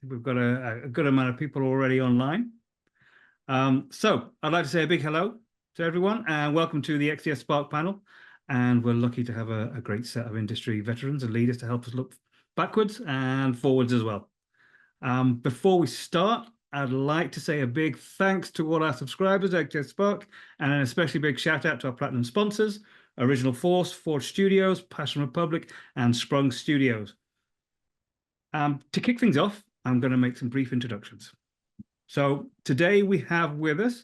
We've got a good amount of people already online. So I'd like to say a big hello to everyone and welcome to the XDS Spark panel. And we're lucky to have a great set of industry veterans and leaders to help us look backwards and forwards as well. Before we start, I'd like to say a big thanks to all our subscribers at XDS Spark, and an especially big shout out to our platinum sponsors, Original Force, Forge Studios, Passion Republic, and Sprung Studios. To kick things off, I'm going to make some brief introductions. So today we have with us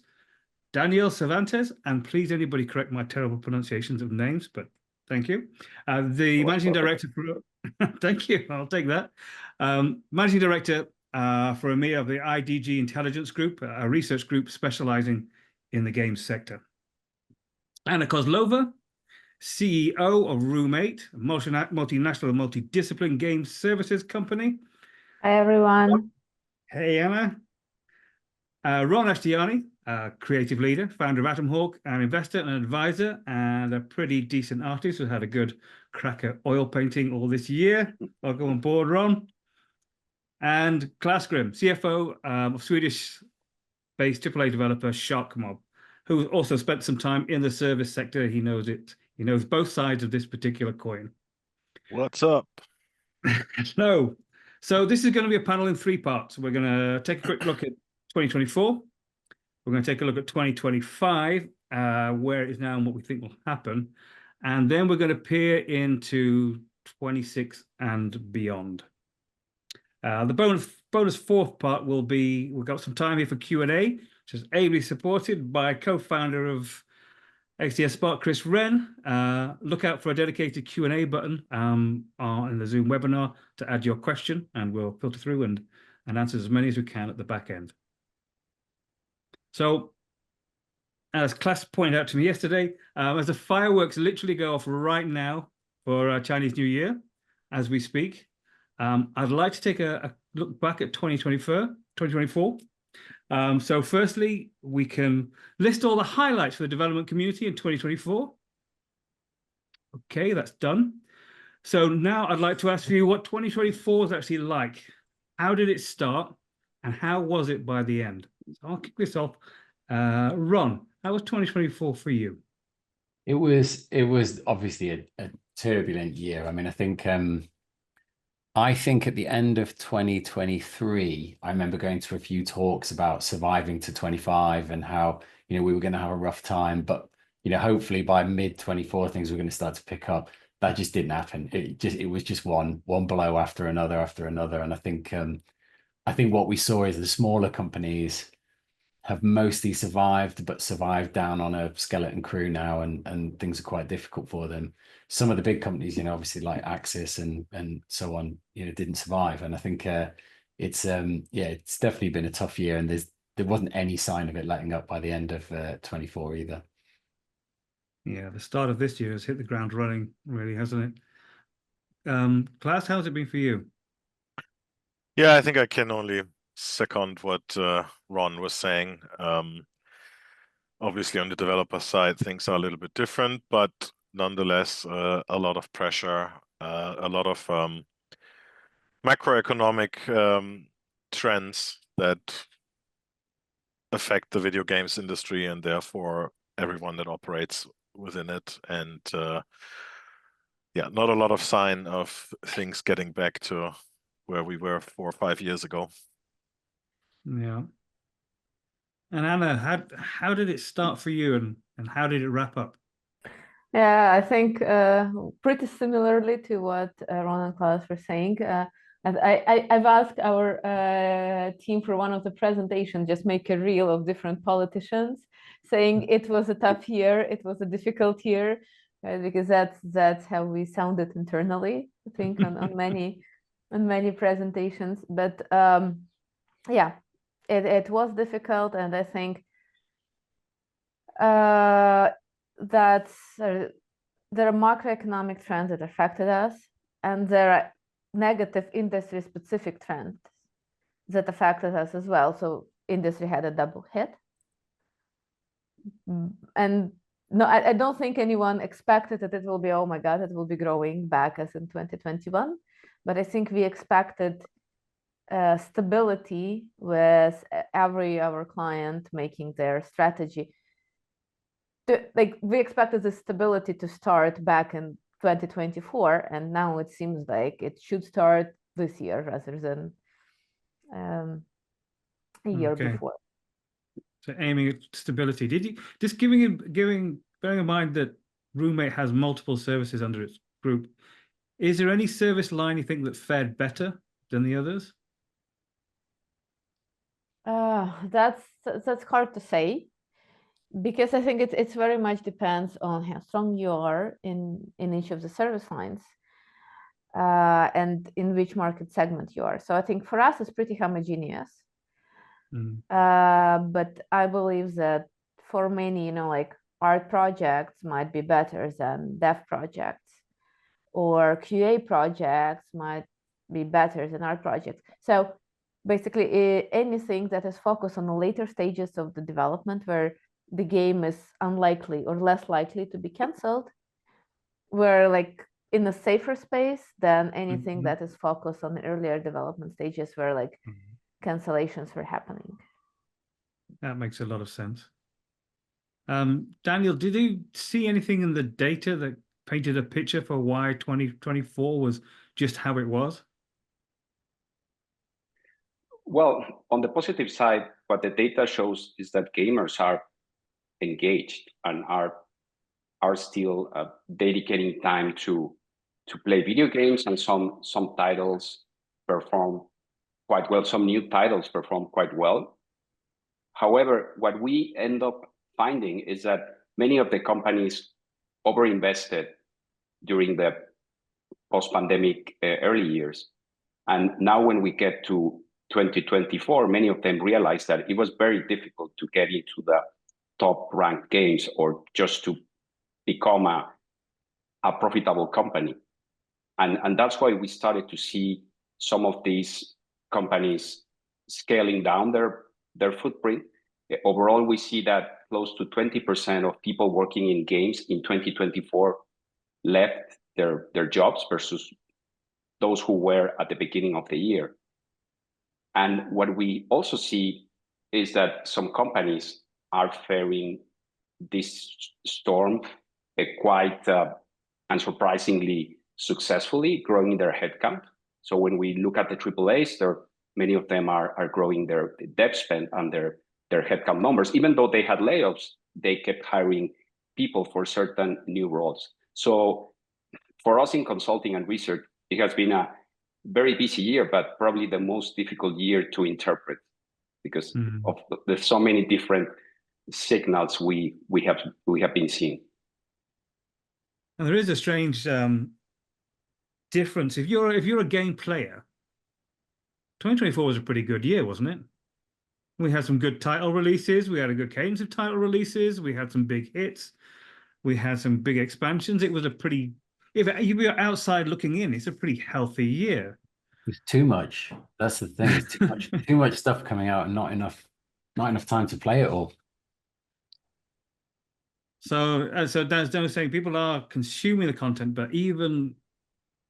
Daniel Cervantes, and please anybody correct my terrible pronunciations of names, but thank you. The managing director for, thank you, I'll take that. Managing director for EMEA of the IDG Intelligence Group, a research group specializing in the games sector. Anna Kozlova, CEO of Room 8, a multinational and multidiscipline games services company. Hi, everyone. Hey, Anna. Ron Ashtiani, creative leader, founder of Atom Hawk, an investor and advisor, and a pretty decent artist who had a good crack at oil painting all this year. Welcome on board, Ron. And Claas Grimm, CFO of Swedish-based AAA developer SharkMob, who also spent some time in the service sector. He knows it. He knows both sides of this particular coin. What's up? Hello. So this is going to be a panel in 3 parts. We're going to take a quick look at 2024. We're going to take a look at 2025, where it is now and what we think will happen. And then we're going to peer into 26 and beyond. The bonus fourth part will be, we've got some time here for Q&A, which is ably supported by co-founder of XDS Spark, Chris Wren. Look out for a dedicated Q&A button in the Zoom webinar to add your question, and we'll filter through and answer as many as we can at the back end. So, as Claas pointed out to me yesterday, as the fireworks literally go off right now for Chinese New Year, as we speak, I'd like to take a look back at 2024. So firstly, we can list all the highlights for the development community in 2024. Okay, that's done. So now I'd like to ask you what 2024 is actually like. How did it start and how was it by the end? So I'll kick this off. Ron, how was 2024 for you? It was obviously a turbulent year. I mean, I think at the end of 2023, I remember going to a few talks about surviving to 25 and how, we were going to have a rough time, but, hopefully by mid 24, things were going to start to pick up. That just didn't happen. It was just one blow after another. And I think what we saw is the smaller companies have mostly survived, but survived down on a skeleton crew now, and things are quite difficult for them. Some of the big companies, obviously like Axis and so on, didn't survive. And I think it's definitely been a tough year, and there wasn't any sign of it letting up by the end of 24 either. Yeah, the start of this year has hit the ground running, really, hasn't it? Claas, how's it been for you? Yeah, I think I can only second what Ron was saying. Obviously, on the developer side, things are a little bit different, but nonetheless, a lot of pressure, a lot of macroeconomic trends that affect the video games industry and therefore everyone that operates within it. And not a lot of sign of things getting back to where we were 4 or 5 years ago. Yeah. And Anna, how did it start for you, and how did it wrap up? Yeah, I think pretty similarly to what Ron and Claas were saying. I've asked our team for one of the presentations, just make a reel of different politicians saying it was a tough year, it was a difficult year, because that's how we sounded internally, I think, on many presentations. But yeah, it was difficult, and I think that there are macroeconomic trends that affected us, and there are negative industry-specific trends that affected us as well. So industry had a double hit. And no, I don't think anyone expected that it will be, oh my God, it will be growing back as in 2021. But I think we expected stability with every our client making their strategy. Like we expected the stability to start back in 2024, and now it seems like it should start this year rather than a year before. So aiming at stability. Did you just bearing in mind that Roommate has multiple services under its group? Is there any service line you think that fared better than the others? That's hard to say, because I think it's very much depends on how strong you are in each of the service lines, and in which market segment you are. So I think for us it's pretty homogeneous. But I believe that for many, like art projects might be better than dev projects, or QA projects might be better than art projects. So basically anything that is focused on the later stages of the development where the game is unlikely or less likely to be canceled, we're like in a safer space than anything that is focused on the earlier development stages where like cancellations were happening. That makes a lot of sense. Daniel, did you see anything in the data that painted a picture for why 2024 was just how it was? Well, on the positive side, what the data shows is that gamers are engaged and are still dedicating time to play video games, and some titles perform quite well. Some new titles perform quite well. However, what we end up finding is that many of the companies overinvested during the post-pandemic early years. And now when we get to 2024, many of them realize that it was very difficult to get into the top ranked games or just to become a profitable company. And that's why we started to see some of these companies scaling down their footprint. Overall, we see that close to 20% of people working in games in 2024 left their jobs versus those who were at the beginning of the year. And what we also see is that some companies are faring this storm quite unsurprisingly successfully, growing their headcount. So when we look at the AAAs, many of them are growing their dev spend and their headcount numbers. Even though they had layoffs, they kept hiring people for certain new roles. So for us in consulting and research, it has been a very busy year, but probably the most difficult year to interpret because of there's so many different signals we have been seeing. And there is a strange difference. If you're a game player, 2024 was a pretty good year, wasn't it? We had some good title releases. We had a good cadence of title releases. We had some big hits. We had some big expansions. It was a pretty, if you're outside looking in, it's a pretty healthy year. It's too much. That's the thing. It's too much stuff coming out and not enough time to play it all. So Dan's saying people are consuming the content, but even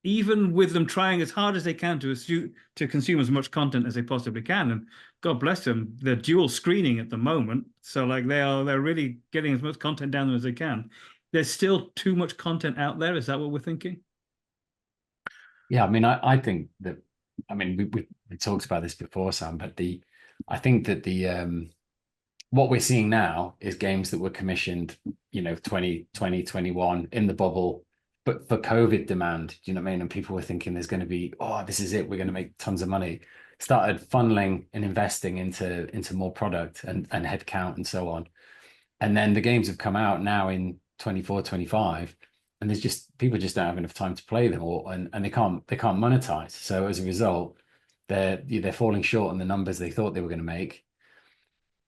with them trying as hard as they can to consume as much content as they possibly can, and God bless them, they're dual screening at the moment. So like they're really getting as much content down as they can. There's still too much content out there. Is that what we're thinking? Yeah, I mean, I think that, I mean, we talked about this before, Sam, but I think that what we're seeing now is games that were commissioned, 2020, 21 in the bubble, but for COVID demand, do you know what I mean? And people were thinking there's going to be, oh, this is it, we're going to make tons of money. Started funneling and investing into more product and headcount and so on. And then the games have come out now in 24, 25, and there's just, people just don't have enough time to play them, and they can't monetize. So as a result, they're falling short on the numbers they thought they were going to make.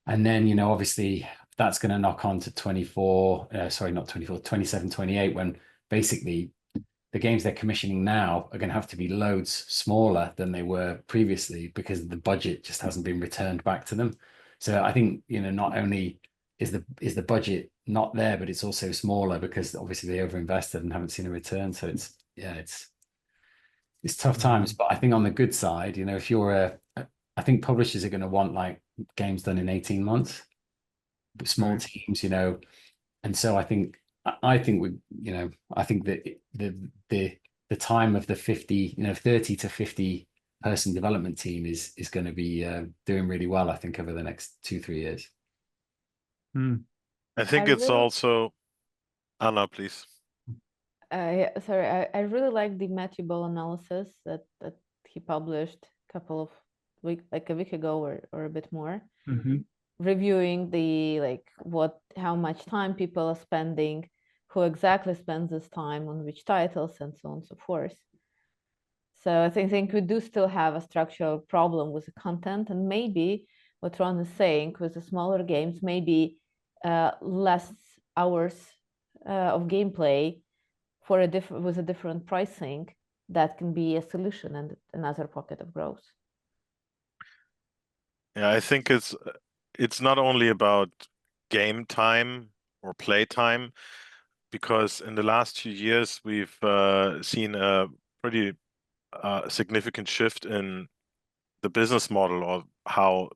And then, obviously that's going to knock on to 27, 28, when basically the games they're commissioning now are going to have to be loads smaller than they were previously because the budget just hasn't been returned back to them. So I think, not only is the budget not there, but it's also smaller because obviously they overinvested and haven't seen a return. So it's tough times. But I think on the good side, if you're I think publishers are going to want like games done in 18 months, but small teams, and so I think we, I think that the time of the 30 to 50 person development team is going to be doing really well, I think, over the next 2-3 years. I think it's also Anna, please. Sorry, I really like the Matthew Ball analysis that he published a week ago or a bit more, reviewing the how much time people are spending, who exactly spends this time on which titles, and so on and so forth. So I think we do still have a structural problem with the content, and maybe what Ron is saying with the smaller games, maybe less hours of gameplay with a different pricing, that can be a solution and another pocket of growth. Yeah, I think it's not only about game time or play time, because in the last few years we've seen a pretty significant shift in the business model of how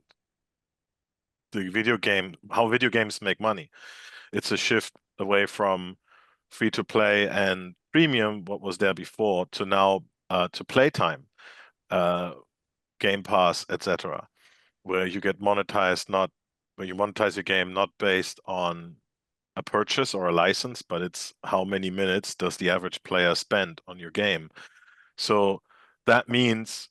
video games make money. It's a shift away from free to play and premium, what was there before, to now to playtime, Game Pass, etc., where you get monetized, where you monetize your game not based on a purchase or a license, but it's how many minutes does the average player spend on your game. So that means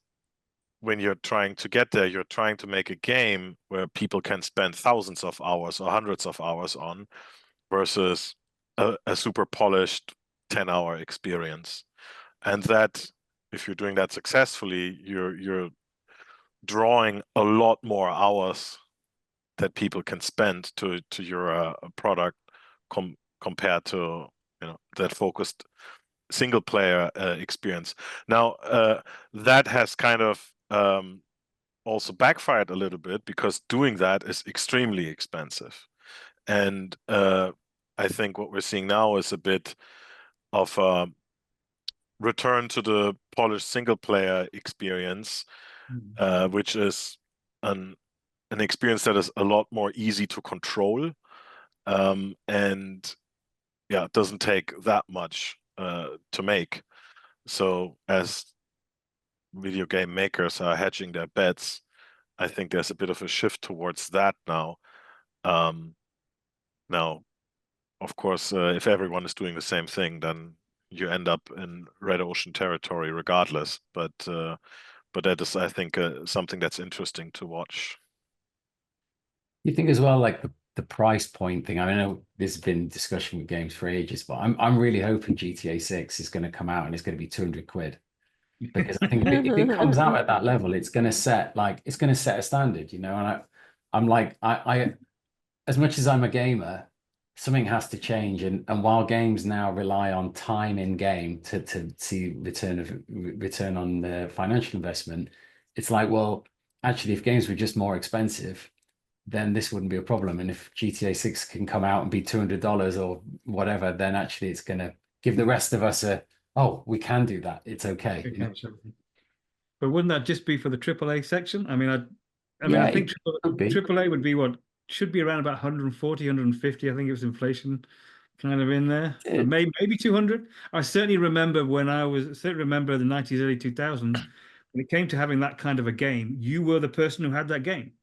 when you're trying to get there, you're trying to make a game where people can spend thousands of hours or hundreds of hours on, versus a super polished 10-hour experience. And that, if you're doing that successfully, you're drawing a lot more hours that people can spend to your product compared to that focused single player experience. Now that has kind of also backfired a little bit, because doing that is extremely expensive. And I think what we're seeing now is a bit of a return to the polished single player experience, which is an experience that is a lot more easy to control, and yeah, it doesn't take that much to make. So as video game makers are hedging their bets, I think there's a bit of a shift towards that now. Now, of course, if everyone is doing the same thing, then you end up in red ocean territory regardless. But that is, I think, something that's interesting to watch. You think as well, like the price point thing. I know there's been discussion with games for ages, but I'm really hoping GTA 6 is going to come out and it's going to be 200 quid. Because I think if it comes out at that level, it's going to set a standard, And I'm like, I as much as I'm a gamer, something has to change. And while games now rely on time in game to see return on the financial investment, it's like, well, actually, if games were just more expensive, then this wouldn't be a problem. And if GTA 6 can come out and be $200 or whatever, then actually it's going to give the rest of us we can do that. It's okay. But wouldn't that just be for the AAA section? I mean, I think AAA would be what should be around about 140, 150. I think it was inflation kind of in there. But maybe 200. I certainly remember the 90s, early 2000s, when it came to having that kind of a game, you were the person who had that game.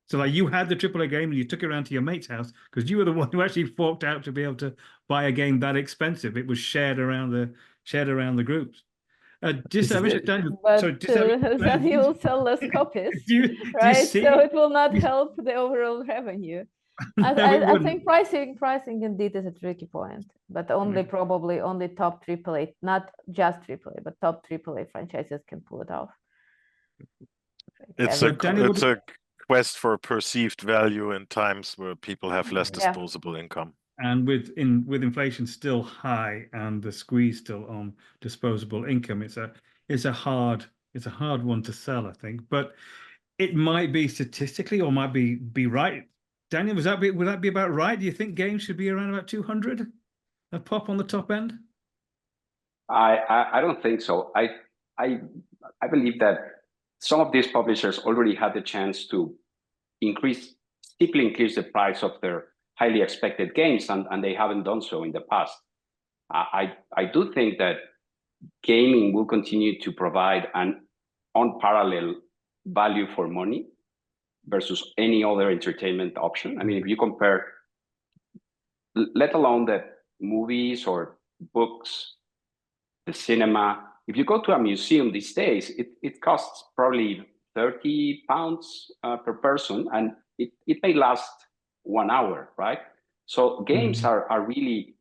So like you had the AAA game and you took it around to your mate's house because you were the one who actually forked out to be able to buy a game that expensive. It was shared around the groups. Daniel, then you will sell less copies, right? So it will not help the overall revenue. I think pricing indeed is a tricky point, but probably only top AAA, not just AAA, but top AAA franchises can pull it off. It's a quest for perceived value in times where people have less disposable income. And with inflation still high and the squeeze still on disposable income, it's a hard one to sell, I think. But it might be statistically or might be right. Daniel, would that be about right? Do you think games should be around about 200 a pop on the top end? I don't think so. I believe that some of these publishers already had the chance to steeply increase the price of their highly expected games, and they haven't done so in the past. I do think that gaming will continue to provide an unparalleled value for money versus any other entertainment option. I mean, if you compare, let alone the movies or books, the cinema, if you go to a museum these days, it costs probably £30 per person, and it may last 1 hour, right? So games are really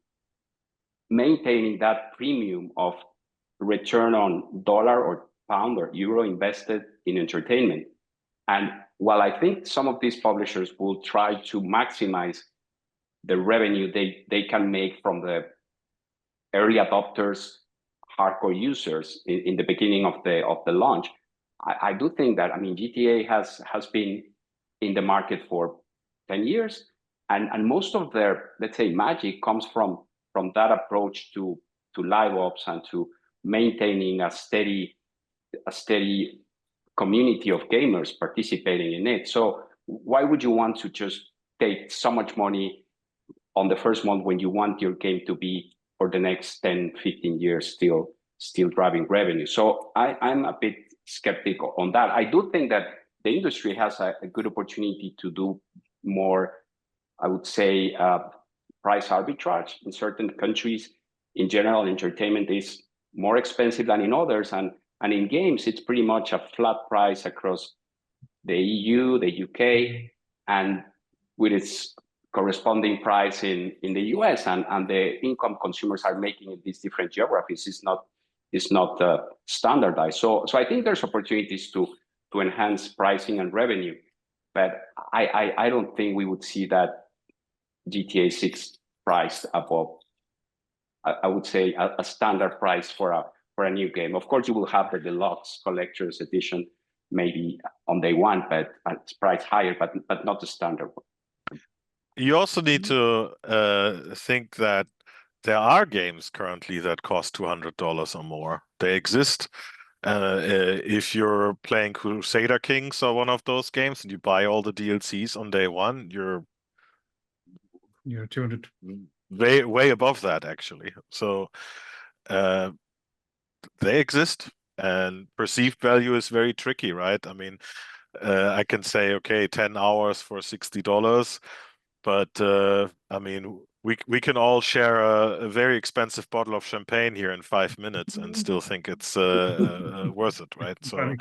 maintaining that premium of return on dollar or pound or euro invested in entertainment. And while I think some of these publishers will try to maximize the revenue they can make from the early adopters, hardcore users in the beginning of the launch, I do think that, I mean, GTA has been in the market for 10 years, and most of their, let's say, magic comes from that approach to live ops and to maintaining a steady community of gamers participating in it. So why would you want to just take so much money on the first month when you want your game to be for the next 10, 15 years still driving revenue? So I'm a bit skeptical on that. I do think that the industry has a good opportunity to do more, I would say, price arbitrage in certain countries. In general, entertainment is more expensive than in others, and in games, it's pretty much a flat price across the EU, the UK, and with its corresponding price in the US, and the income consumers are making in these different geographies is not standardized. So I think there's opportunities to enhance pricing and revenue, but I don't think we would see that GTA 6 priced above, I would say, a standard price for a new game. Of course, you will have the deluxe collector's edition maybe on day one, but it's priced higher, but not the standard one. You also need to think that there are games currently that cost $200 or more. They exist. If you're playing Crusader Kings or one of those games and you buy all the DLCs on day one, you're 200. way above that, actually. So they exist, and perceived value is very tricky, right? I mean, I can say, okay, 10 hours for $60, but I mean, we can all share a very expensive bottle of champagne here in 5 minutes and still think it's worth it, right? So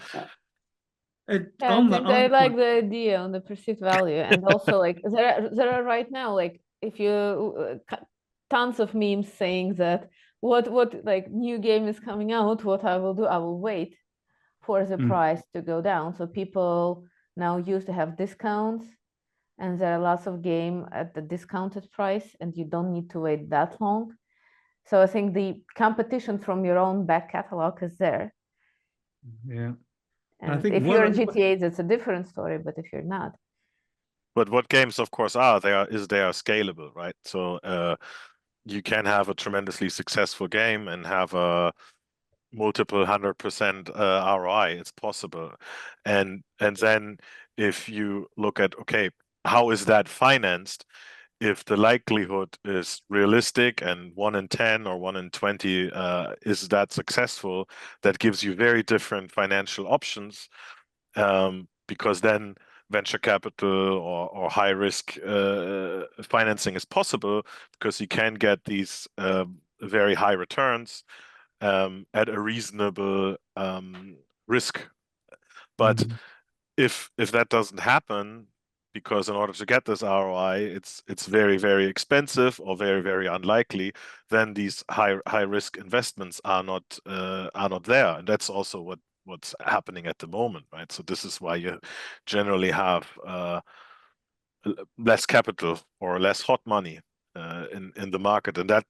I like the idea on the perceived value, and also like there are right now, like, if you tons of memes saying that what like new game is coming out, what I will do, I will wait for the price to go down. So people now used to have discounts, and there are lots of game at the discounted price, and you don't need to wait that long. So I think the competition from your own back catalog is there. Yeah. And I think if you're GTA, that's a different story, but if you're not. But what games, of course, they are scalable, right? So you can have a tremendously successful game and have a multiple 100% ROI. It's possible. And then if you look at, okay, how is that financed? If the likelihood is realistic and 1 in 10 or 1 in 20 is that successful, that gives you very different financial options, because then venture capital or high risk financing is possible, because you can get these very high returns at a reasonable risk. But if that doesn't happen, because in order to get this ROI, it's very, very expensive or very, very unlikely, then these high risk investments are not there, and that's also what's happening at the moment, right? So this is why you generally have less capital or less hot money in the market, and that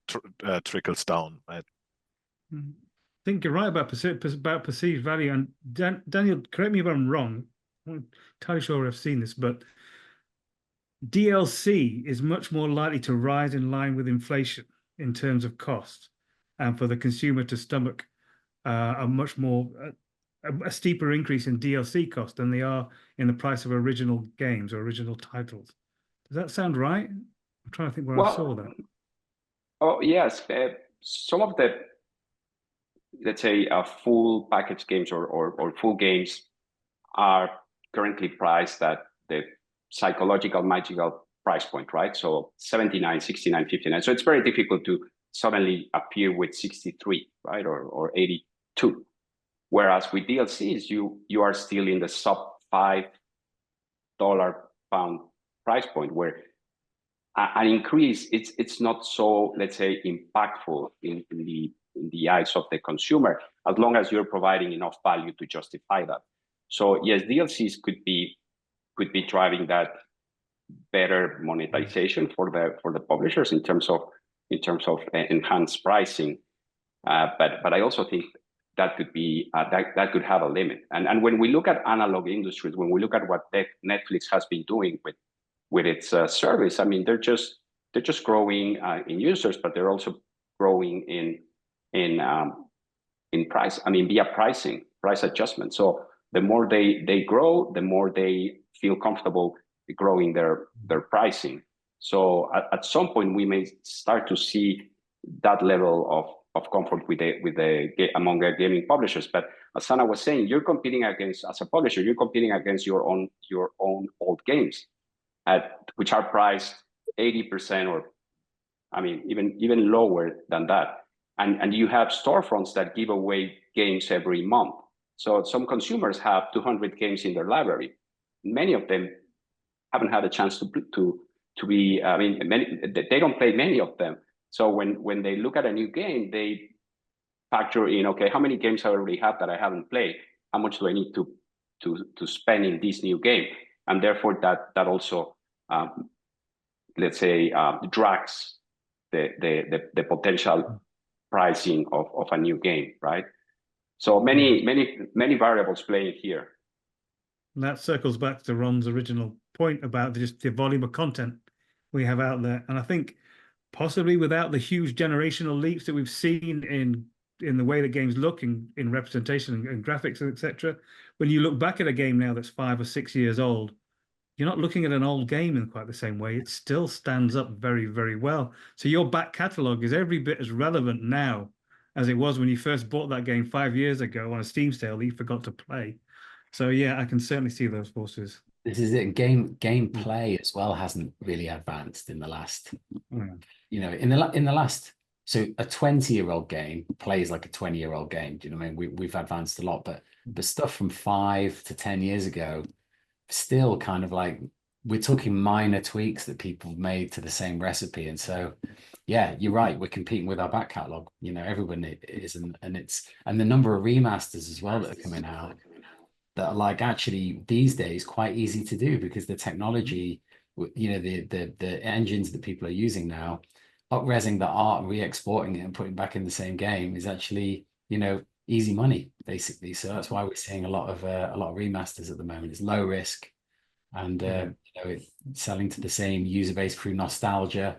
trickles down, right? I think you're right about perceived value. And Daniel, correct me if I'm wrong. I'm not entirely sure I've seen this, but DLC is much more likely to rise in line with inflation in terms of cost, and for the consumer to stomach a much more a steeper increase in DLC cost than they are in the price of original games or original titles. Does that sound right? I'm trying to think where I saw that. Oh, yes. Some of the, let's say, full package games or full games are currently priced at the psychological, magical price point, right? So 79, 69, 59. So it's very difficult to suddenly appear with 63, right? Or 82. Whereas with DLCs, you are still in the sub $5 pound price point, where an increase, it's not so, let's say, impactful in the eyes of the consumer, as long as you're providing enough value to justify that. So yes, DLCs could be driving that better monetization for the publishers in terms of enhanced pricing. But I also think that could be that could have a limit. And when we look at analog industries, when we look at what Netflix has been doing with its service, I mean, they're just growing in users, but they're also growing in price. I mean, via price adjustment. So the more they grow, the more they feel comfortable growing their pricing. So at some point, we may start to see that level of comfort among the gaming publishers. But as Sana was saying, you're competing against, as a publisher, you're competing against your own old games, which are priced 80%, or I mean even lower than that. And you have storefronts that give away games every month. So some consumers have 200 games in their library. Many of them haven't had a chance to be. I mean, they don't play many of them. So when they look at a new game, they factor in, okay, how many games I already have that I haven't played? How much do I need to spend in this new game? And therefore, that also, let's say, drags the potential pricing of a new game, right? So many variables playing here. And that circles back to Ron's original point about just the volume of content we have out there. And I think possibly without the huge generational leaps that we've seen in the way that games look in representation and graphics, etc., when you look back at a game now that's 5 or 6 years old, you're not looking at an old game in quite the same way. It still stands up very, very well. So your back catalogue is every bit as relevant now as it was when you first bought that game 5 years ago on a Steam sale that you forgot to play. So yeah, I can certainly see those forces. This is it. Gameplay as well hasn't really advanced in the last, you know, in the last. So a 20-year-old game plays like a 20-year-old game. Do you know what I mean? We've advanced a lot, but the stuff from 5 to 10 years ago, still kind of like, we're talking minor tweaks that people made to the same recipe. And so, yeah, you're right. We're competing with our back catalog. You know, everyone is, and the number of remasters as well that are coming out that are like actually these days quite easy to do, because the technology, you know, the engines that people are using now, up-resing the art and re-exporting it and putting it back in the same game is actually, you know, easy money basically. So that's why we're seeing a lot of remasters at the moment. It's low risk, and you know, it's selling to the same user base through nostalgia,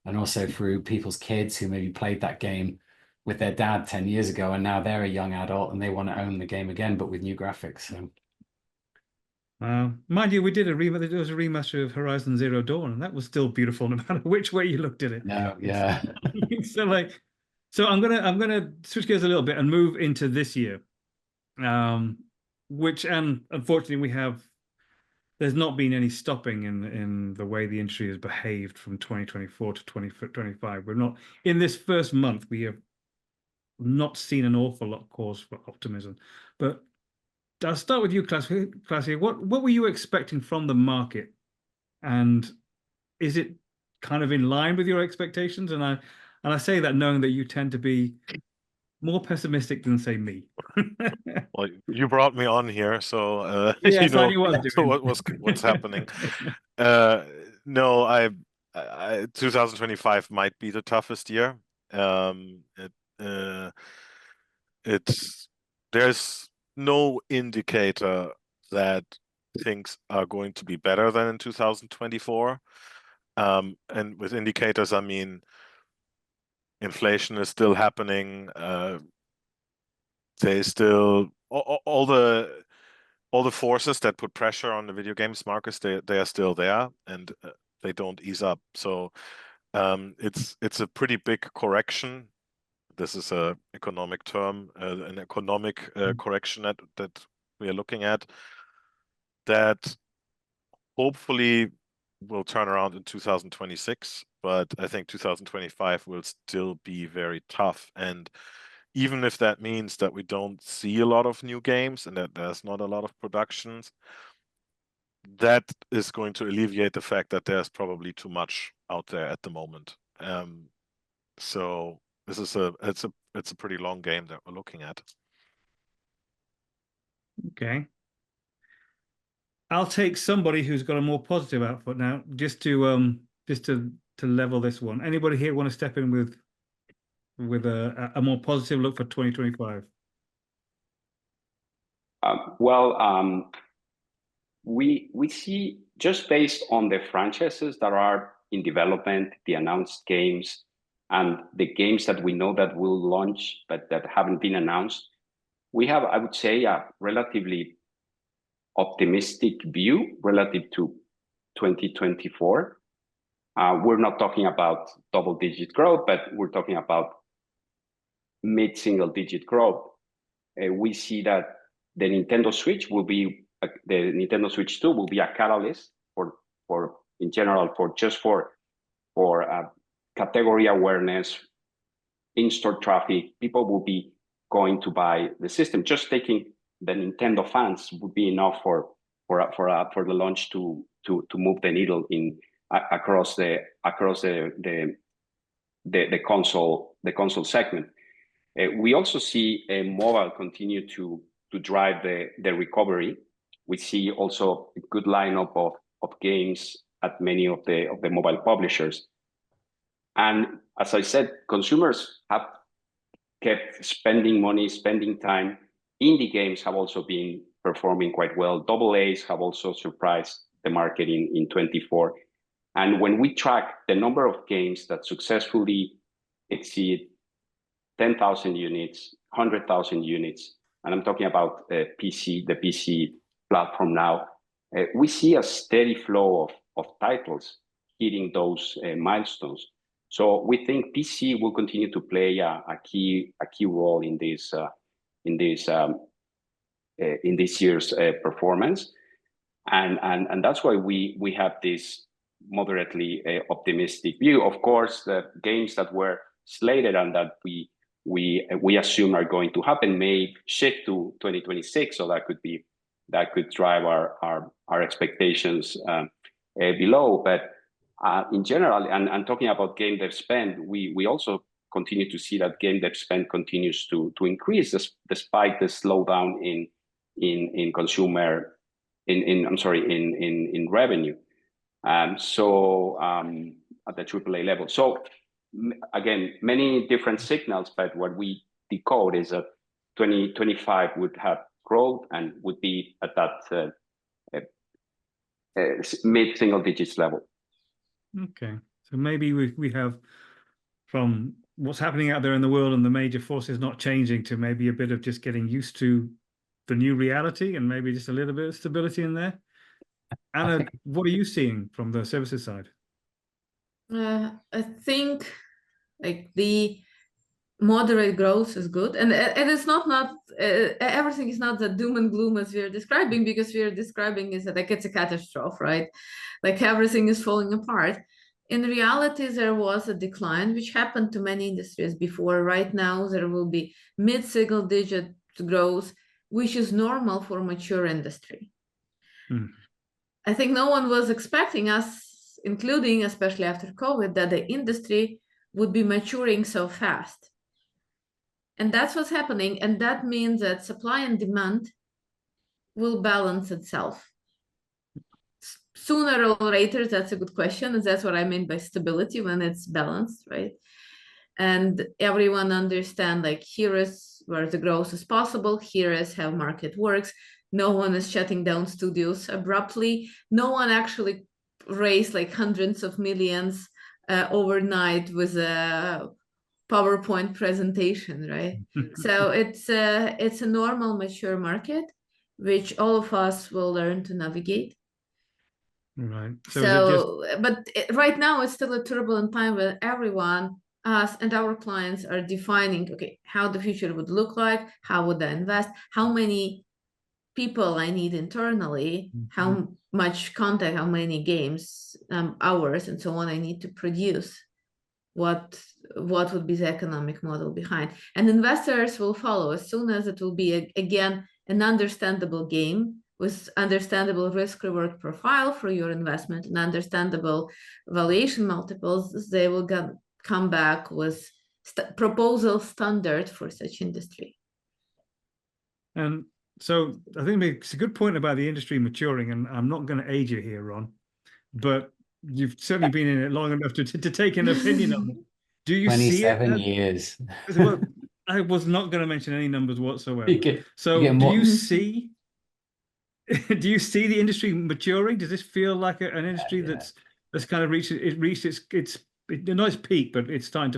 and also through people's kids who maybe played that game with their dad 10 years ago, and now they're a young adult and they want to own the game again, but with new graphics. So, mind you, we did there was a remaster of Horizon Zero Dawn, and that was still beautiful no matter which way you looked at it. No, yeah. So I'm gonna switch gears a little bit and move into this year, which, and unfortunately there's not been any stopping in the way the industry has behaved from 2024 to 2025. We're not, in this first month, we have not seen an awful lot of cause for optimism. But I'll start with you, Claas. What were you expecting from the market, and is it kind of in line with your expectations? And I say that knowing that you tend to be more pessimistic than, say, me. Well, you brought me on here, so yes, you know, I knew what I was doing. what's happening. No, I 2025 might be the toughest year. There's no indicator that things are going to be better than in 2024. And with indicators, I mean, inflation is still happening. There's still all the forces that put pressure on the video games markets, they are still there, and they don't ease up. So it's a pretty big correction. This is a economic term, an economic correction that we are looking at, that hopefully will turn around in 2026, but I think 2025 will still be very tough. And even if that means that we don't see a lot of new games and that there's not a lot of productions, that is going to alleviate the fact that there's probably too much out there at the moment. So this is it's a pretty long game that we're looking at. Okay. I'll take somebody who's got a more positive output now, just to level this one. Anybody here want to step in with a more positive look for 2025? We see, just based on the franchises that are in development, the announced games, and the games that we know that will launch but that haven't been announced, we have, I would say, a relatively optimistic view relative to 2024. We're not talking about double-digit growth, but we're talking about mid-single-digit growth. We see that the Nintendo Switch will be the Nintendo Switch 2 will be a catalyst for in general for category awareness, in-store traffic. People will be going to buy the system. Just taking the Nintendo fans would be enough for the launch to move the needle in across the console segment. We also see mobile continue to drive the recovery. We see also a good lineup of games at many of the mobile publishers. And as I said, consumers have kept spending money, spending time. Indie games have also been performing quite well. AA's have also surprised the market in 24. And when we track the number of games that successfully exceed 10,000 units, 100,000 units, and I'm talking about the PC platform now, we see a steady flow of titles hitting those milestones. So we think PC will continue to play a key role in this year's performance, and that's why we have this moderately optimistic view. Of course, the games that were slated and that we assume are going to happen may shift to 2026, so that could drive our expectations below. But in general, and talking about game dev spend, we also continue to see that game dev spend continues to increase despite the slowdown in consumer in revenue. So at the AAA level. So again, many different signals, but what we decode is that 2025 would have growth and would be at that mid-single digits level. Okay, so maybe we have, from what's happening out there in the world and the major forces not changing, to maybe a bit of just getting used to the new reality and maybe just a little bit of stability in there. Anna, what are you seeing from the services side? I think like the moderate growth is good, and it's not everything is not the doom and gloom as we are describing, because we are describing is that like it's a catastrophe, right? Like everything is falling apart. In reality, there was a decline which happened to many industries before. Right now, there will be mid-single digit growth, which is normal for mature industry. I think no one was expecting us, including especially after COVID, that the industry would be maturing so fast. And that's what's happening. And that means that supply and demand will balance itself. Sooner or later, that's a good question. And that's what I mean by stability, when it's balanced, right? And everyone understand, like, here is where the growth is possible. Here is how market works. No one is shutting down studios abruptly. No one actually raised like hundreds of millions overnight with a PowerPoint presentation, right? So it's a normal, mature market, which all of us will learn to navigate. Right. So, but right now it's still a turbulent time where everyone, us and our clients, are defining, okay, how the future would look like, how would I invest, how many people I need internally, how much content, how many games, hours, and so on I need to produce. What would be the economic model behind? And investors will follow as soon as it will be again an understandable game with understandable risk-reward profile for your investment and understandable valuation multiples. They will come back with proposal standard for such industry. And so I think it's a good point about the industry maturing, and I'm not going to age you here, Ron, but you've certainly been in it long enough to take an opinion on it. Do you see it? 27 years. Well, I was not going to mention any numbers whatsoever. So do you see the industry maturing? Does this feel like an industry that's kind of reached its not its peak, but it's time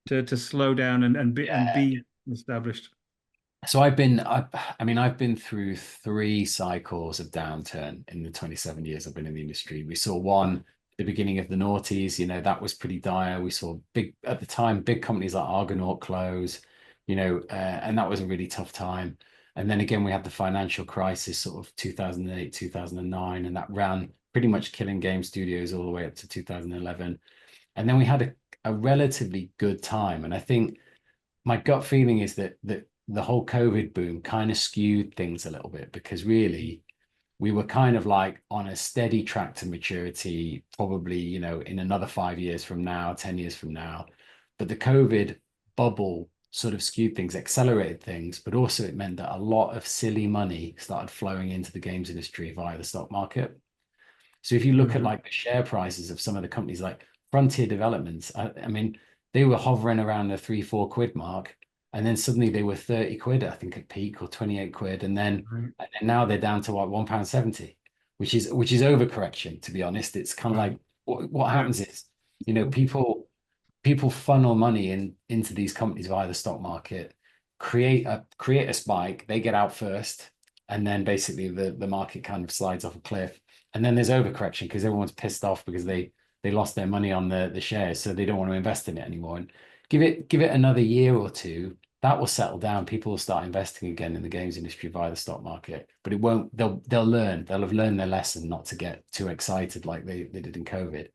to slow down and be established? So I've been through 3 cycles of downturn in the 27 years I've been in the industry. We saw one the beginning of the noughties, that was pretty dire. We saw big companies like Argonaut close, and that was a really tough time. And then again, we had the financial crisis sort of 2008, 2009, and that ran pretty much killing game studios all the way up to 2011. And then we had a relatively good time. And I think my gut feeling is that the whole COVID boom kind of skewed things a little bit, because really we were kind of like on a steady track to maturity, probably, in another 5 years from now, 10 years from now. But the COVID bubble sort of skewed things, accelerated things, but also it meant that a lot of silly money started flowing into the games industry via the stock market. So if you look at like the share prices of some of the companies like Frontier Developments, I mean, they were hovering around the 3-4 quid mark. And then suddenly they were 30 quid, I think, at peak, or 28 quid. And then now they're down to what, £1.70, which is overcorrection, to be honest. It's kind of like what happens is, people funnel money into these companies via the stock market, create a spike, they get out first, and then basically the market kind of slides off a cliff. And then there's overcorrection because everyone's pissed off because they lost their money on the shares, so they don't want to invest in it anymore. And give it another year or two, that will settle down. People will start investing again in the games industry via the stock market, but it won't. They'll have learned their lesson not to get too excited like they did in COVID.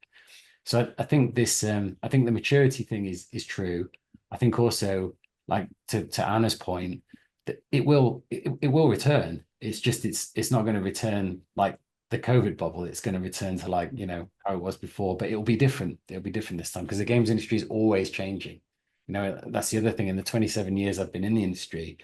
So I think this. I think the maturity thing is true. I think also, like to Anna's point, that it will return. It's just it's not going to return like the COVID bubble. It's going to return to like how it was before, but it'll be different. It'll be different this time because the games industry is always changing. That's the other thing. In the 27 years I've been in the industry,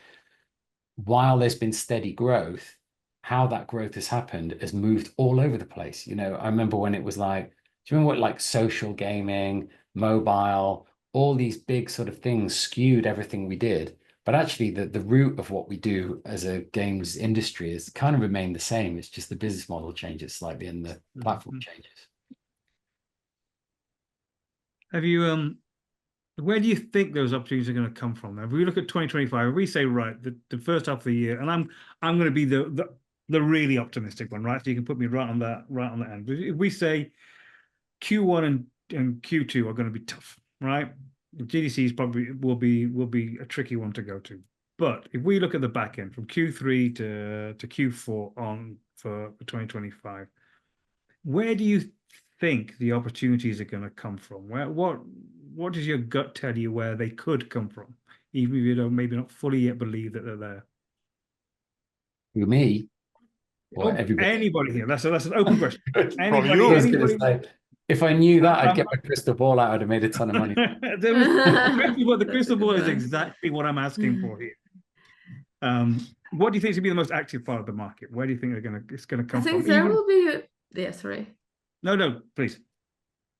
while there's been steady growth, how that growth has happened has moved all over the place. I remember when it was like, do you remember what like social gaming, mobile, all these big sort of things skewed everything we did? But actually the root of what we do as a games industry is kind of remained the same. It's just the business model changes slightly and the platform changes. Have you where do you think those opportunities are going to come from? Now, if we look at 2025, if we say right, the first half of the year, and I'm going to be the really optimistic one, right? So you can put me right on that end. If we say Q1 and Q2 are going to be tough, right? GDCs probably will be a tricky one to go to. But if we look at the back end from Q3 to Q4 on for 2025, where do you think the opportunities are going to come from? What does your gut tell you where they could come from, even if you don't maybe not fully yet believe that they're there? Who, me? Or everybody? Anybody here? That's an open question. Anybody? Say, if I knew that, I'd get my crystal ball out. I'd have made a ton of money. The crystal ball is exactly what I'm asking for here. What do you think is going to be the most active part of the market? Where do you think it's going to come from? I think there will be. Yeah, sorry. No, please.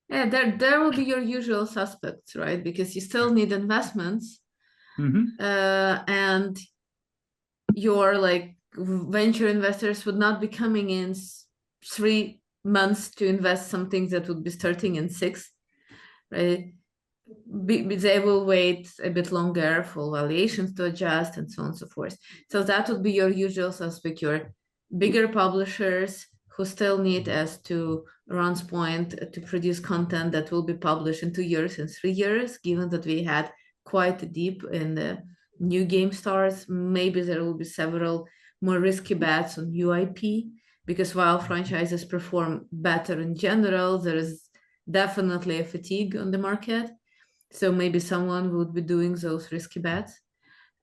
Yeah, there will be your usual suspects, right? Because you still need investments, and your like venture investors would not be coming in 3 months to invest some things that would be starting in 6, right? they will wait a bit longer for valuations to adjust and so on and so forth. So that would be your usual suspect, your bigger publishers who still need, as to Ron's point, to produce content that will be published in 2 years and 3 years, given that we had quite a dip in the new game starts. Maybe there will be several more risky bets on UIP, because while franchises perform better in general, there is definitely a fatigue on the market. So maybe someone would be doing those risky bets,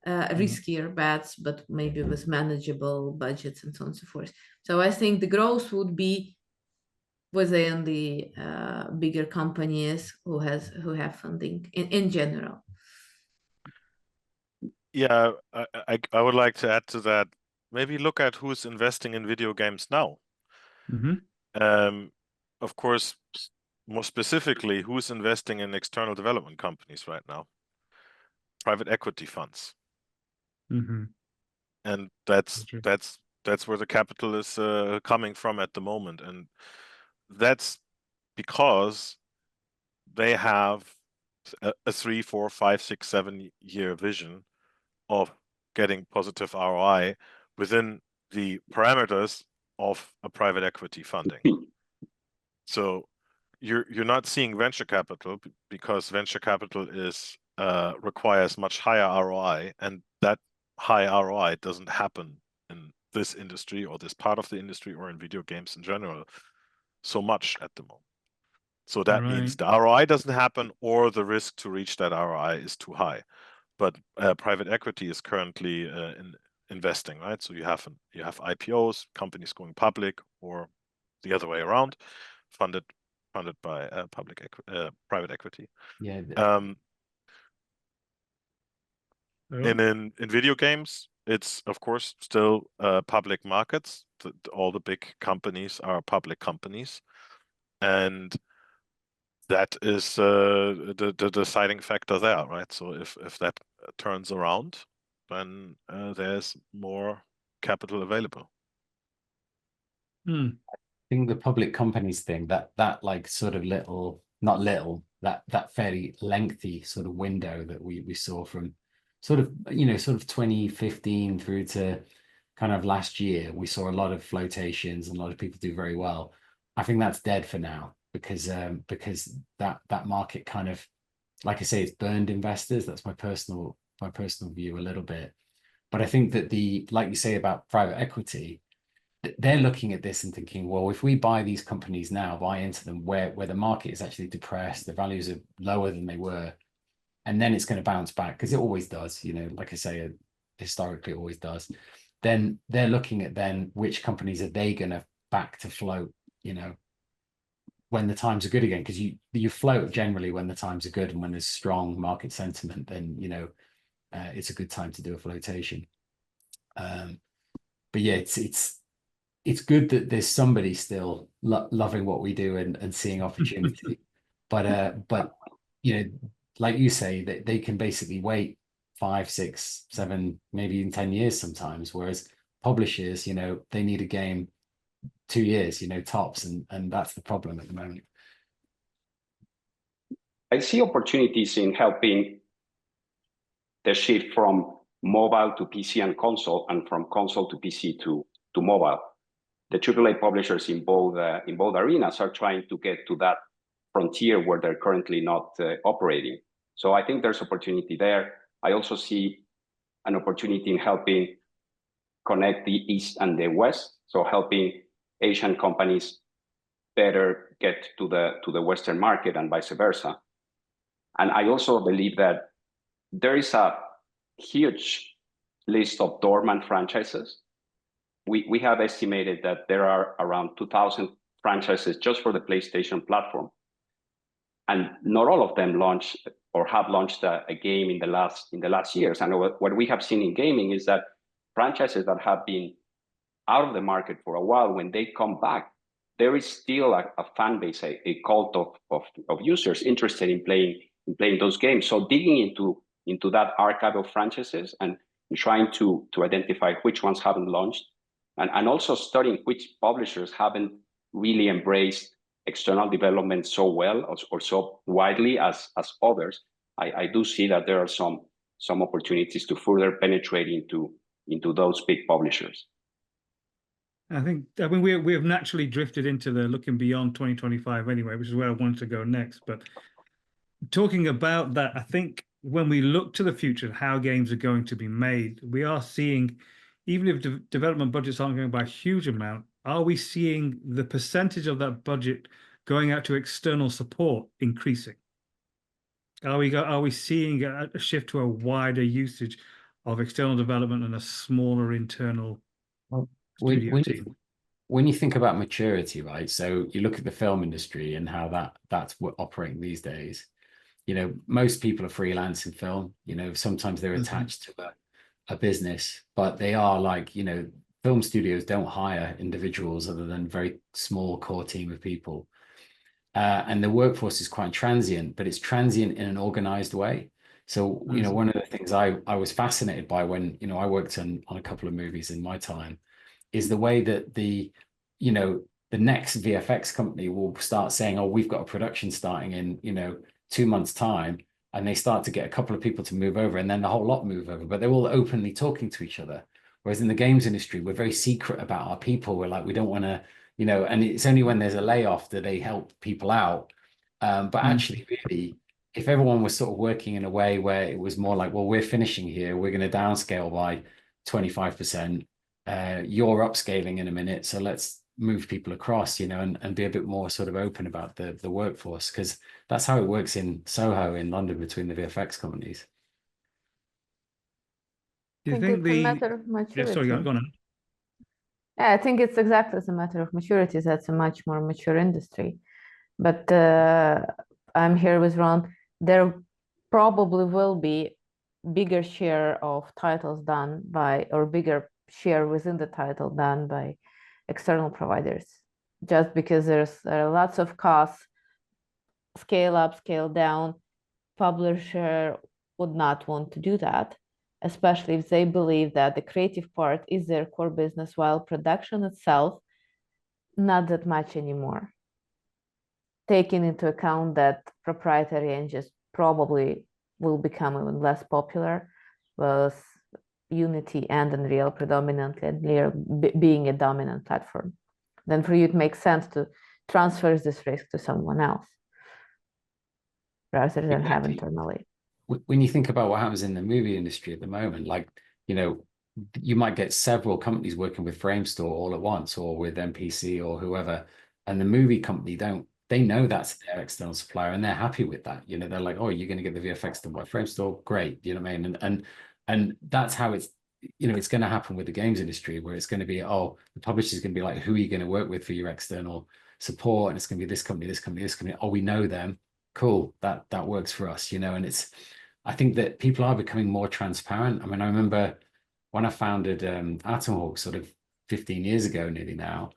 riskier bets, but maybe with manageable budgets and so on and so forth. So I think the growth would be within the bigger companies who have funding in general. Yeah, I would like to add to that. Maybe look at who's investing in video games now. Of course, more specifically, who's investing in external development companies right now? Private equity funds. And that's where the capital is coming from at the moment, and that's because they have a 3, 4, 5, 6, 7-year vision of getting positive ROI within the parameters of a private equity funding. So you're not seeing venture capital, because venture capital requires much higher ROI, and that high ROI doesn't happen in this industry or this part of the industry or in video games in general so much at the moment. So that means the ROI doesn't happen, or the risk to reach that ROI is too high. But private equity is currently investing, right? So you have IPOs, companies going public, or the other way around, funded by private equity. Yeah. And in video games, it's of course still public markets. All the big companies are public companies, and that is the deciding factor there, right? So if that turns around, then there's more capital available. I think the public companies thing, that like sort of that fairly lengthy sort of window that we saw from sort of 2015 through to kind of last year, we saw a lot of flotations and a lot of people do very well. I think that's dead for now, because that market kind of, like I say, it's burned investors. That's my personal view a little bit. But I think that like you say about private equity, they're looking at this and thinking, well, if we buy these companies now, buy into them where the market is actually depressed, the values are lower than they were, and then it's going to bounce back, because it always does, like I say, historically it always does. Then they're looking at then which companies are they going to back to float, when the times are good again, because you float generally when the times are good, and when there's strong market sentiment, then it's a good time to do a flotation. But yeah, it's good that there's somebody still loving what we do and seeing opportunity. but like you say, they can basically wait 5, 6, 7, maybe even 10 years sometimes, whereas publishers, they need a game 2 years, tops, and that's the problem at the moment. I see opportunities in helping the shift from mobile to PC and console, and from console to PC to mobile. The AAA publishers in both arenas are trying to get to that frontier where they're currently not operating. So I think there's opportunity there. I also see an opportunity in helping connect the East and the West, so helping Asian companies better get to the Western market and vice versa. And I also believe that there is a huge list of dormant franchises. We have estimated that there are around 2,000 franchises just for the PlayStation platform, and not all of them launched or have launched a game in the last years. And what we have seen in gaming is that franchises that have been out of the market for a while, when they come back, there is still a fan base, a cult of users interested in playing those games. So digging into that archive of franchises and trying to identify which ones haven't launched, and also studying which publishers haven't really embraced external development so well or so widely as others, I do see that there are some opportunities to further penetrate into those big publishers. I mean, we have naturally drifted into the looking beyond 2025 anyway, which is where I wanted to go next. But talking about that, I think when we look to the future, how games are going to be made, we are seeing, even if development budgets aren't going by a huge amount, are we seeing the percentage of that budget going out to external support increasing? Are we seeing a shift to a wider usage of external development and a smaller internal studio team? When you think about maturity, right? So you look at the film industry and how that's operating these days. You know, most people are freelance in film. You know, sometimes they're attached to a business, but they are like, you know, film studios don't hire individuals other than a very small core team of people. And the workforce is quite transient, but it's transient in an organized way. So, you know, one of the things I was fascinated by when, you know, I worked on a couple of movies in my time is the way that the next VFX company will start saying, oh, we've got a production starting in, you know, 2 months' time. And they start to get a couple of people to move over and then the whole lot move over, but they're all openly talking to each other. Whereas in the games industry, we're very secret about our people. We're like, we don't want to, you know, and it's only when there's a layoff that they help people out. But actually, really, if everyone was sort of working in a way where it was more like, well, we're finishing here, we're going to downscale by 25%, you're upscaling in a minute, so let's move people across, you know, and be a bit more sort of open about the workforce, because that's how it works in Soho in London between the VFX companies. Do you think it's a matter of maturity. Yeah, sorry, go on. Yeah, I think it's exactly as a matter of maturity. That's a much more mature industry. But I'm here with Ron. There probably will be bigger share of titles done by, or bigger share within the title done by external providers, just because there's lots of costs, scale up, scale down. Publisher would not want to do that, especially if they believe that the creative part is their core business, while production itself, not that much anymore. Taking into account that proprietary engines probably will become even less popular, with Unity and Unreal predominantly, Unreal being a dominant platform, then for you it makes sense to transfer this risk to someone else rather than have internally. When you think about what happens in the movie industry at the moment, like, you know, you might get several companies working with Framestore all at once, or with MPC or whoever, and the movie company they know that's their external supplier and they're happy with that. You know, they're like, oh, you're going to get the VFX done by Framestore, great. You know what I mean? And that's how it's, you know, it's going to happen with the games industry, where it's going to be, oh, the publisher's going to be like, who are you going to work with for your external support? And it's going to be this company, this company, this company. Oh, we know them. Cool. That works for us, you know. And I think that people are becoming more transparent. I mean, I remember when I founded Atomhawk sort of 15 years ago nearly now,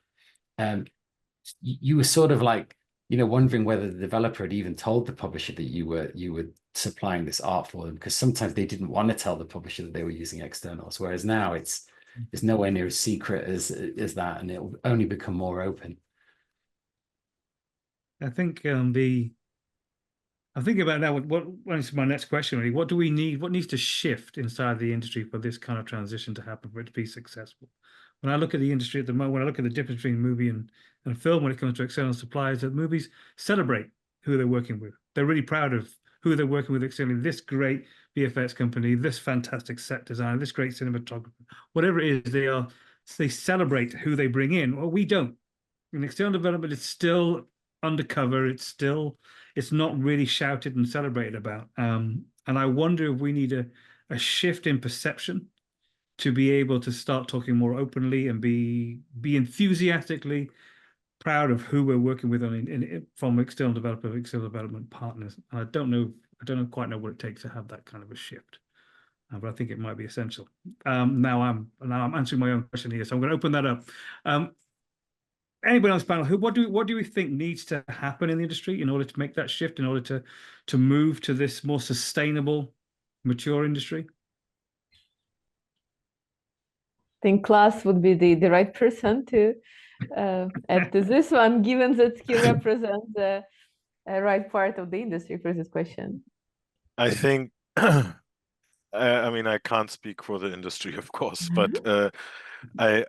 you were sort of like, you know, wondering whether the developer had even told the publisher that you were supplying this art for them, because sometimes they didn't want to tell the publisher that they were using externals. Whereas now it's nowhere near as secret as that, and it will only become more open. I think I'm thinking about now. What is my next question? Really, what do we need? What needs to shift inside the industry for this kind of transition to happen, for it to be successful? When I look at the industry at the moment, when I look at the difference between movie and film when it comes to external suppliers, that movies celebrate who they're working with. They're really proud of who they're working with externally. This great VFX company, this fantastic set design, this great cinematographer, whatever it is, they celebrate who they bring in. Well, we don't. In external development, it's still undercover. It's not really shouted and celebrated about. And I wonder if we need a shift in perception to be able to start talking more openly and be enthusiastically proud of who we're working with from external development partners. And I don't quite know what it takes to have that kind of a shift, but I think it might be essential. Now I'm answering my own question here, so I'm going to open that up. Anybody on this panel, what do we think needs to happen in the industry in order to make that shift, in order to move to this more sustainable, mature industry? think Claas would be the right person to add to this one, given that he represents the right part of the industry for this question. I think, I mean, I can't speak for the industry, of course, but I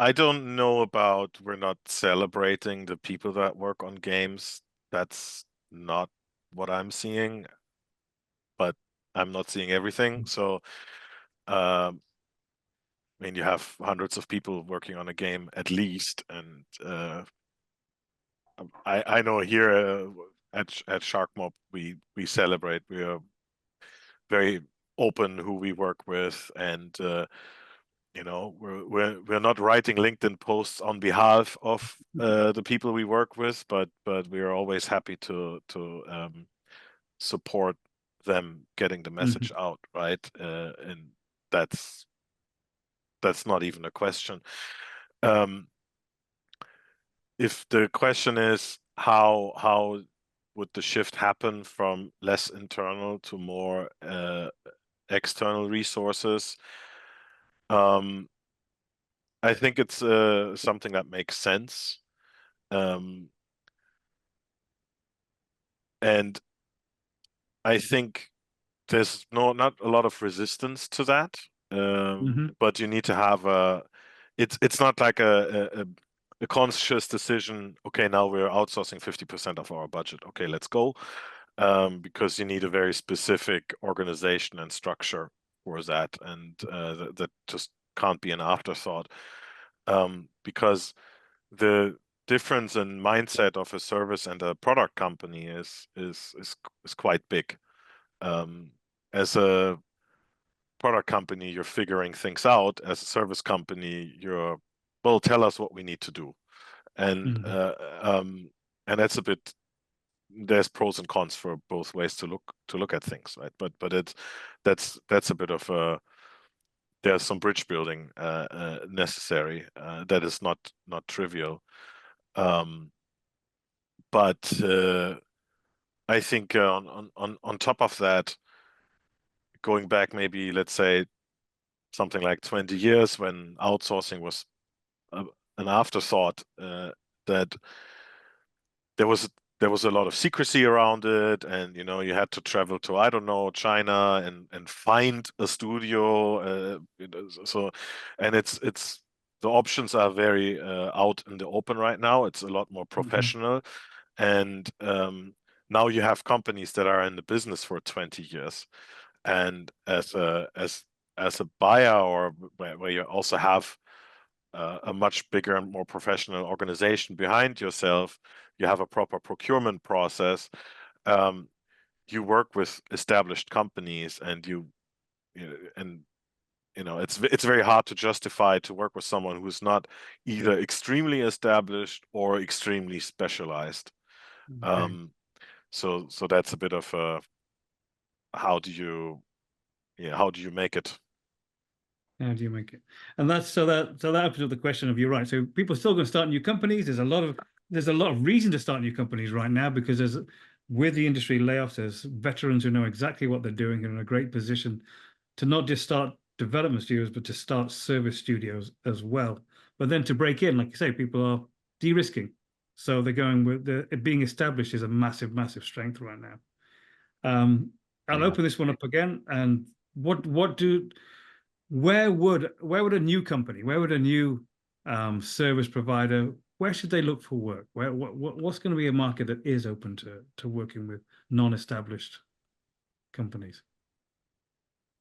I don't know about we're not celebrating the people that work on games. That's not what I'm seeing, but I'm not seeing everything. So, I mean, you have hundreds of people working on a game at least, and I know here at SharkMob we celebrate. We are very open who we work with, and you know, we're not writing LinkedIn posts on behalf of the people we work with, but we are always happy to support them getting the message out, right? And that's not even a question. If the question is how would the shift happen from less internal to more external resources? I think it's something that makes sense. And I think there's not a lot of resistance to that. But you need to have it's not like a conscious decision, okay, now we're outsourcing 50% of our budget. Okay, let's go. Because you need a very specific organization and structure for that, and that just can't be an afterthought. Because the difference in mindset of a service and a product company is quite big. As a product company, you're figuring things out. As a service company, you're, well, tell us what we need to do, and that's a bit. There's pros and cons for both ways to look at things, right? But that's a bit of a, there's some bridge building necessary that is not trivial. But I think on top of that, going back maybe, let's say, something like 20 years when outsourcing was an afterthought, that there was a lot of secrecy around it, and you know, you had to travel to, I don't know, China and find a studio. You know, so, and it's the options are very out in the open right now. It's a lot more professional, and now you have companies that are in the business for 20 years, and as a buyer, or where you also have a much bigger and more professional organization behind yourself, you have a proper procurement process. You work with established companies, and you know, it's very hard to justify to work with someone who's not either extremely established or extremely specialized. So that's a bit of a, how do you make it? How do you make it? And that's so that opens up the question of, you're right. So people are still going to start new companies. There's a lot of reason to start new companies right now, because with the industry layoffs, there's veterans who know exactly what they're doing and are in a great position to not just start development studios, but to start service studios as well. But then to break in, like you say, people are de-risking. So they're going with it being established is a massive, massive strength right now. I'll open this one up again. And where would a new company, where would a new service provider, where should they look for work? What's going to be a market that is open to working with non-established companies?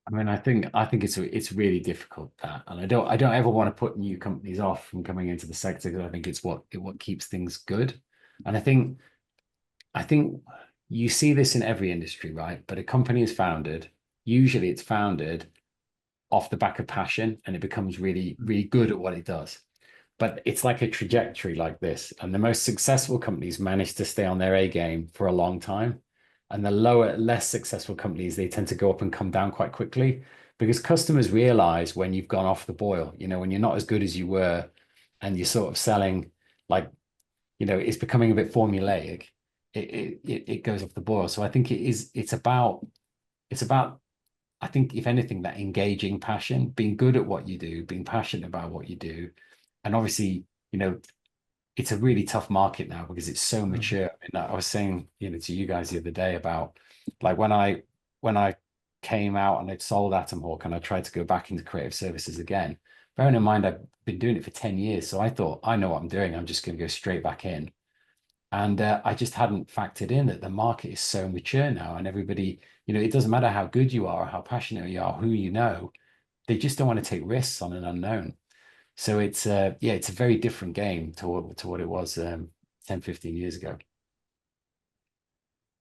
I mean, I think it's really difficult, that, and I don't ever want to put new companies off from coming into the sector, because I think it's what keeps things good. And I think you see this in every industry, right? But a company is founded, usually it's founded off the back of passion, and it becomes really, really good at what it does. But it's like a trajectory like this, and the most successful companies manage to stay on their A game for a long time. And the lower, less successful companies, they tend to go up and come down quite quickly, because customers realize when you've gone off the boil, you know, when you're not as good as you were, and you're sort of selling, like, you know, it's becoming a bit formulaic. It goes off the boil. So I think it's about I think if anything, that engaging passion, being good at what you do, being passionate about what you do, and obviously, you know, it's a really tough market now because it's so mature. I mean, I was saying, you know, to you guys the other day about like when I came out and I'd sold Atom Hawk and I tried to go back into creative services again, bearing in mind I've been doing it for 10 years. So I thought, I know what I'm doing. I'm just going to go straight back in. And I just hadn't factored in that the market is so mature now, and everybody, you know, it doesn't matter how good you are, or how passionate you are, who you know, they just don't want to take risks on an unknown. So it's yeah, it's a very different game to what it was 10, 15 years ago.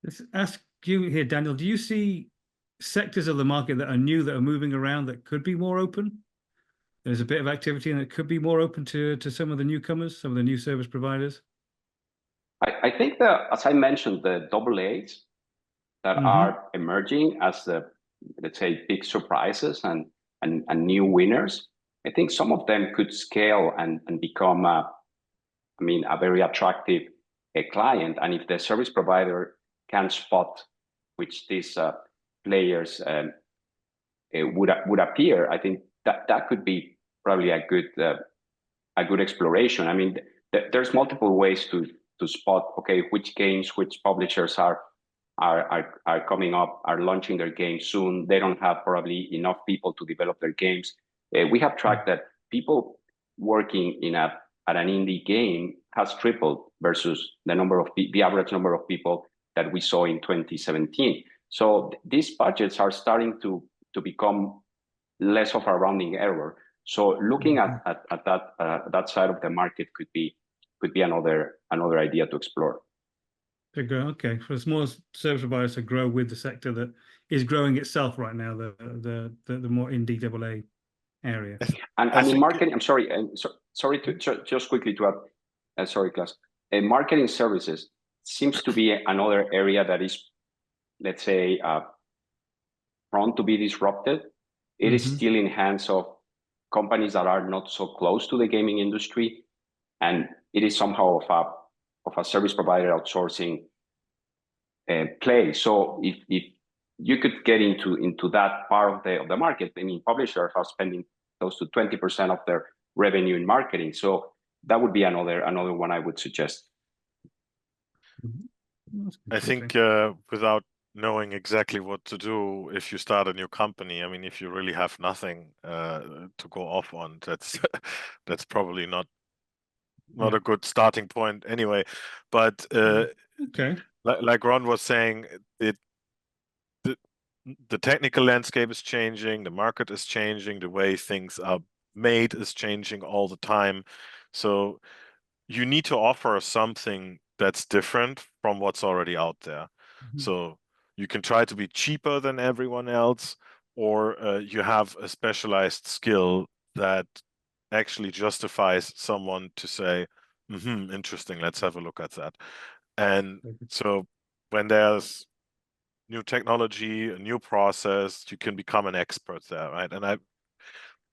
Let's ask you here, Daniel, do you see sectors of the market that are new, that are moving around, that could be more open? There's a bit of activity and it could be more open to some of the newcomers, some of the new service providers? I think that, as I mentioned, the AA's that are emerging as the, let's say, big surprises and new winners, I think some of them could scale and become, I mean, a very attractive client. And if the service provider can spot which these players would appear, I think that could be probably a good exploration. I mean, there's multiple ways to spot, okay, which games, which publishers are coming up, are launching their games soon. They don't have probably enough people to develop their games. We have tracked that people working at an indie game has tripled versus the average number of people that we saw in 2017. So these budgets are starting to become less of a rounding error. So looking at that side of the market could be another idea to explore. To grow, okay, for small service providers to grow with the sector that is growing itself right now, the more indie AA area. And in marketing, I'm sorry, sorry to just quickly to add, sorry, Claas. Marketing services seems to be another area that is, let's say, prone to be disrupted. It is still in hands of companies that are not so close to the gaming industry, and it is somehow of a service provider outsourcing play. So if you could get into that part of the market, I mean, publishers are spending close to 20% of their revenue in marketing. So that would be another one I would suggest. I think without knowing exactly what to do if you start a new company, I mean, if you really have nothing to go off on, that's probably not a good starting point anyway. But okay, like Ron was saying, the technical landscape is changing, the market is changing, the way things are made is changing all the time. So you need to offer something that's different from what's already out there. So you can try to be cheaper than everyone else, or you have a specialized skill that actually justifies someone to say, interesting, let's have a look at that. And so when there's new technology, a new process, you can become an expert there, right? And I've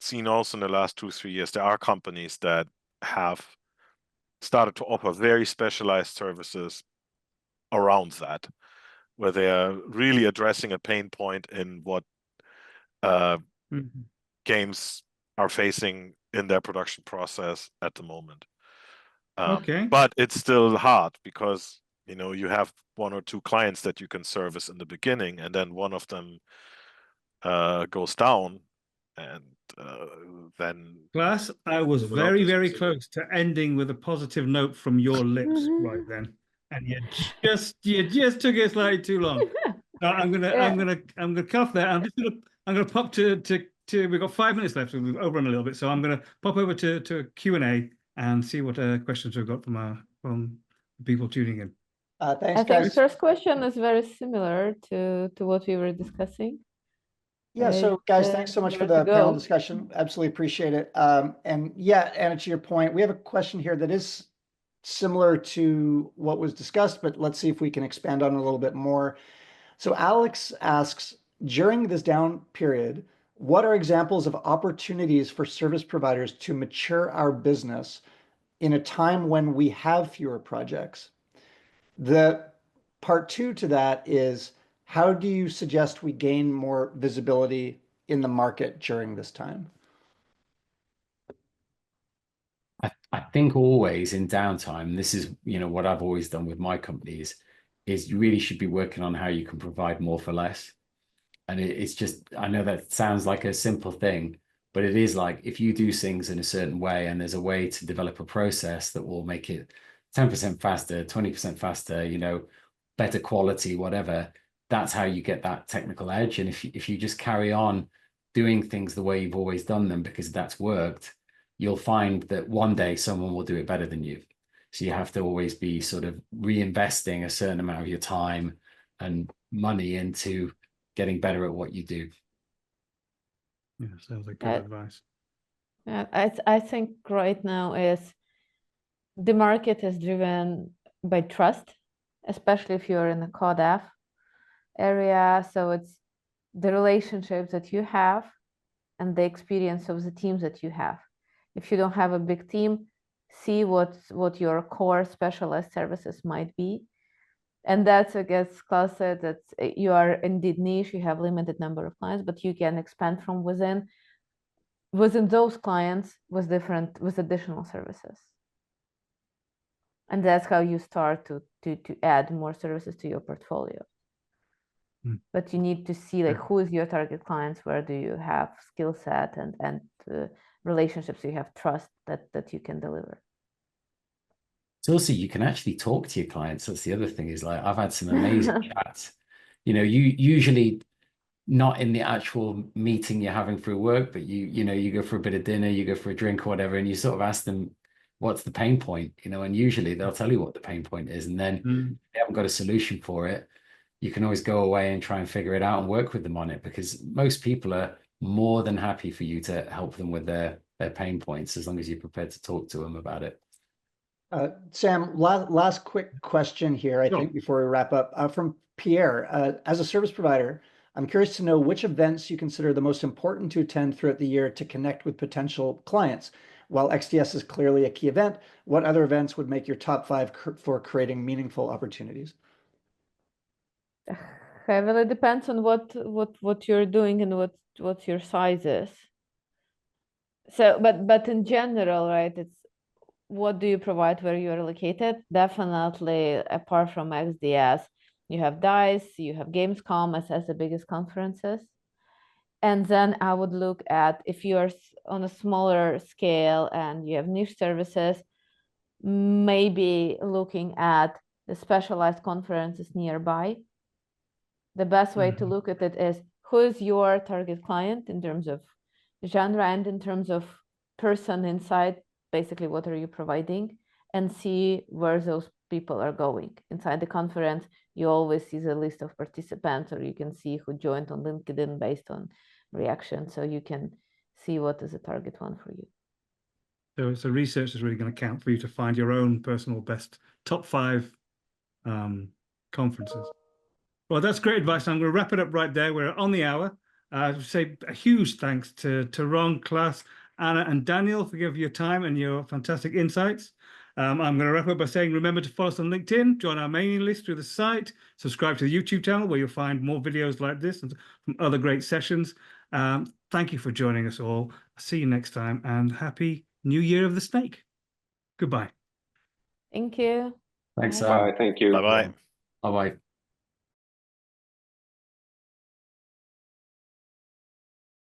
seen also in the last 2-3 years, there are companies that have started to offer very specialized services around that, where they are really addressing a pain point in what games are facing in their production process at the moment. But it's still hard because, you know, you have 1 or 2 clients that you can service in the beginning, and then one of them goes down, and then Claas, I was very, very close to ending with a positive note from your lips right then, and you just took it slightly too long. So I'm gonna cuff that. I'm gonna pop to we've got 5 minutes left, so we've overrun a little bit. So I'm gonna pop over to Q&A and see what questions we've got from people tuning in. I Thanks, think guys. first question is very similar to what we were discussing. Yeah, so guys, thanks so much for the panel discussion. Absolutely appreciate it. And yeah, Anna, to your point, we have a question here that is similar to what was discussed, but let's see if we can expand on it a little bit more. So Alex asks, during this down period, what are examples of opportunities for service providers to mature our business in a time when we have fewer projects? The part 2 to that is, how do you suggest we gain more visibility in the market during this time? I think always in downtime, this is, what I've always done with my companies, is you really should be working on how you can provide more for less. And it's just, I know that sounds like a simple thing, but it is like, if you do things in a certain way and there's a way to develop a process that will make it 10% faster, 20% faster, better quality, whatever, that's how you get that technical edge. And if you just carry on doing things the way you've always done them because that's worked, you'll find that one day someone will do it better than you. So you have to always be sort of reinvesting a certain amount of your time and money into getting better at what you do. Yeah, sounds like good advice. Yeah, I think right now is the market is driven by trust, especially if you're in the co-dev area. So it's the relationships that you have and the experience of the teams that you have. If you don't have a big team, see what your core specialized services might be. And that's, I guess, Claas said, that you are indeed niche, you have limited number of clients, but you can expand from within those clients with additional services. And that's how you start to add more services to your portfolio. But you need to see like who is your target clients, where do you have skill set and relationships, you have trust that you can deliver. So also you can actually talk to your clients. That's the other thing, is like, I've had some amazing chats. You usually not in the actual meeting you're having through work, but you go for a bit of dinner, you go for a drink or whatever, and you sort of ask them, what's the pain point? And usually they'll tell you what the pain point is. And then if they haven't got a solution for it, you can always go away and try and figure it out and work with them on it, because most people are more than happy for you to help them with their pain points, as long as you're prepared to talk to them about it. Sam, last quick question here, I think, before we wrap up, from Pierre. As a service provider, I'm curious to know which events you consider the most important to attend throughout the year to connect with potential clients. While XDS is clearly a key event, what other events would make your top 5 for creating meaningful opportunities? Heavily depends on what you're doing and what your size is. So, but in general, right, it's what do you provide where you're located? Definitely, apart from XDS, you have DICE, you have Gamescom as the biggest conferences. And then I would look at, if you're on a smaller scale and you have niche services, maybe looking at the specialized conferences nearby. The best way to look at it is, who is your target client in terms of genre and in terms of person inside, basically what are you providing, and see where those people are going. Inside the conference, you always see the list of participants, or you can see who joined on LinkedIn based on reaction. So you can see what is a target one for you. So research is really going to count for you to find your own personal best top 5 conferences. Well, that's great advice. I'm going to wrap it up right there. We're on the hour. Say a huge thanks to Ron, Claas, Anna, and Daniel for giving your time and your fantastic insights. I'm going to wrap up by saying, remember to follow us on LinkedIn, join our mailing list through the site, subscribe to the YouTube channel where you'll find more videos like this and from other great sessions. Thank you for joining us all. See you next time, and happy New Year of the Snake. Goodbye. Thanks, Thanks, Bye. Sam. Bye. Thank you. Bye-bye. Bye-bye.